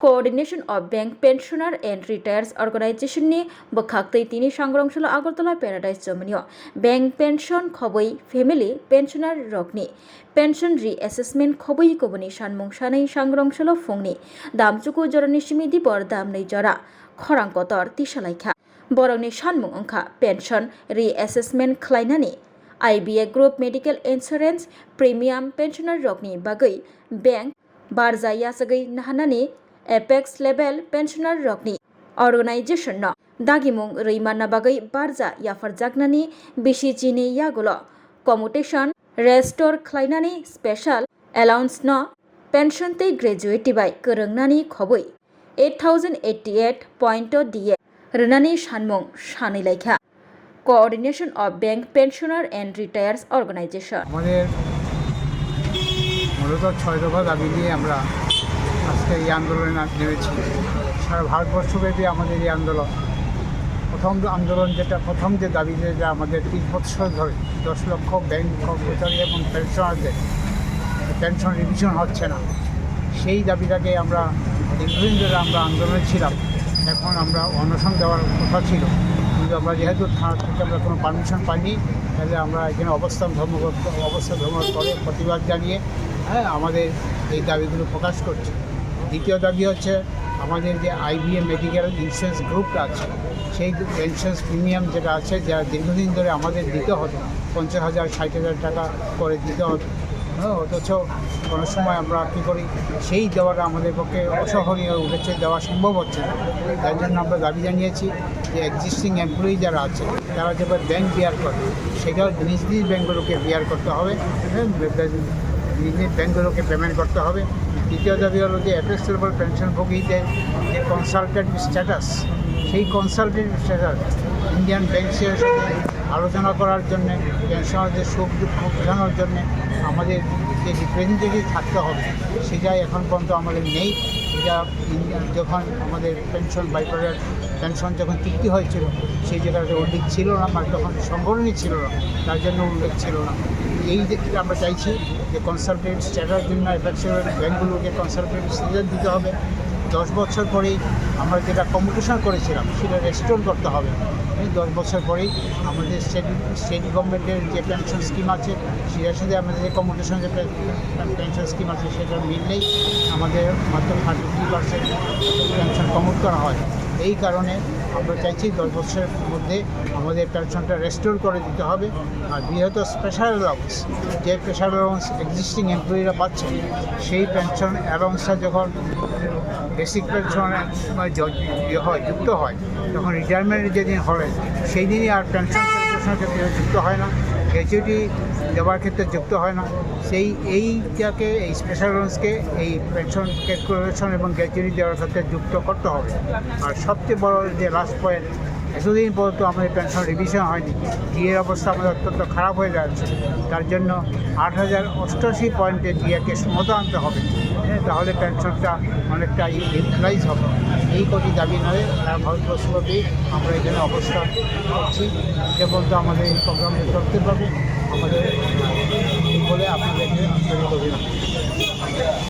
Coordination of Bank Pensioner and Retirees Organization ni bakhaktei tini sangrongsholo Agartala Paradise Germany Bank Pension khoboi Family Pensioner rokni Pension Reassessment khoboi koboni sanmung sanai sangrongsholo fungni damchuku jorani simidi bor dam nei jora khorang kotor tisalaikha borongni sanmung ongkha Pension Reassessment khlainani IBA Group Medical Insurance Premium Pensioner rokni bagai Bank barja yasagai nahanani Apex Level Pensioner Rokni Organization no Dagimung Reimana Bagai Barza Yafarjagnani Bishi Chini Yagulo Commutation Restore Klainani Special Allowance no Pension Te Graduate by Kurangnani Khobui 8088.DA Renani Shanmung Shani Laikha Coordination of Bank Pensioner and Retirees Organization আজকে এই আন্দোলনে নেমেছি সারা ভারতবর্ষব্যাপী আমাদের এই আন্দোলন প্রথম যে দাবি যে আমাদের 3 বছর ধরে 10 লক্ষ ব্যাংক কর্মচারী এবং পেনশনারদের পেনশন রিভিশন হচ্ছে না সেই দাবিটাকে আমরা দীর্ঘদিন ধরে আমরা আন্দোলনে ছিলাম এখন আমরা অনশন দেওয়ার কথা ছিল কিন্তু আমরা যেহেতু থানা থেকে আমরা কোনো পারমিশন পাইনি তাহলে আমরা এখানে অবস্থান ধর্মঘট করে প্রতিবাদ জানিয়ে আমাদের এই দাবিগুলো প্রকাশ করছি দ্বিতীয় দাবি হচ্ছে আমাদের যে IBA মেডিকেল ইন্স্যুরেন্স গ্রুপটা আছে সেই ইন্স্যুরেন্স প্রিমিয়াম যেটা আছে যা দীর্ঘদিন ধরে আমাদের দিতে হতো 50,000 60,000 টাকা করে দিতে হতো অথচ কোনো সময় আমরা কী করি সেই দেওয়াটা আমাদের পক্ষে অসহনীয় উঠেছে দেওয়া সম্ভব হচ্ছে না তার জন্য আমরা দাবি জানিয়েছি যে এক্সিস্টিং এমপ্লয়ি যারা আছে তারা যেভাবে ব্যাংক বিয়ার করে সেটাও নিজ ব্যাংকগুলোকে বিয়ার করতে হবে নিজ ব্যাংকগুলোকে পেমেন্ট করতে হবে দ্বিতীয় দাবি হলো যে অ্যাপেক্স লেভেল পেনশনভোগীদের যে কনসালটেন্ট স্ট্যাটাস সেই কনসালটেন্ট স্ট্যাটাস ইন্ডিয়ান ব্যাংকের সাথে আলোচনা করার জন্যে পেনশনারদের সুখ দুঃখ বোঝানোর জন্যে আমাদের যে রিপ্রেজেন্টেটিভ থাকতে হবে সেটা এখন পর্যন্ত আমাদের নেই এটা যখন আমাদের পেনশন যখন চুক্তি হয়েছিল সেই জায়গাতে উল্লেখ ছিল না মানে তখন সংগঠনই ছিল না তার জন্য উল্লেখ ছিল না এই দিকটা আমরা চাইছি যে কনসালটেন্ট স্ট্যাটাসের জন্য অ্যাপেক্সের ব্যাংকগুলোকে কনসালটেন্ট স্ট্যাটাস দিতে হবে 10 বছর পরেই আমরা যেটা কম্পিটিশন করেছিলাম সেটা রেস্টোর করতে হবে 10 বছর পরেই আমাদের স্টেট গভর্নমেন্টের যে পেনশন স্কিম আছে সেটার সাথে আমাদের যে কম্পিটিশন যে পেনশন স্কিম আছে সেটা মিললেই আমাদের মাত্র 33% পেনশন কমিট করা হয় এই কারণে আমরা চাইছি 10 বছরের মধ্যে আমাদের পেনশনটা রেস্টোর করে দিতে হবে আর বৃহৎ স্পেশাল অ্যালাউন্স যে স্পেশাল অ্যালাউন্স এক্সিস্টিং এমপ্লয়িরা পাচ্ছে সেই পেনশন অ্যালাউন্সটা যখন বেসিক পেনশনে যুক্ত হয় তখন রিটায়ারমেন্টের যেদিন হবে সেই দিনই আর পেনশন ক্যালকুলেশনের ক্ষেত্রে যুক্ত হয় না গ্র্যাচুইটি দেওয়ার ক্ষেত্রে যুক্ত হয় না এইটাকে এই স্পেশাল অ্যালাউন্সকে এই পেনশন ক্যালকুলেশন এবং গ্র্যাচুইটি দেওয়ার ক্ষেত্রে যুক্ত করতে হবে আর সবচেয়ে বড় যে লাস্ট পয়েন্ট এতদিন পর্যন্ত আমাদের পেনশন রিভিশন হয়নি ডিএর অবস্থা আমাদের অত্যন্ত খারাপ হয়ে যাচ্ছে তার জন্য 8,088 পয়েন্টে ডিএকে সমতা আনতে হবে তাহলে পেনশনটা অনেকটা ইউটিলাইজ হবে এই কটি দাবি নয় সারা ভারতবর্ষব্যাপী আমরা এখানে অবস্থান করছি যে পর্যন্ত আমাদের এই প্রোগ্রামে করতে পারবে আমাদের বলে আপনাদেরকে আন্তরিক অভিনন্দন।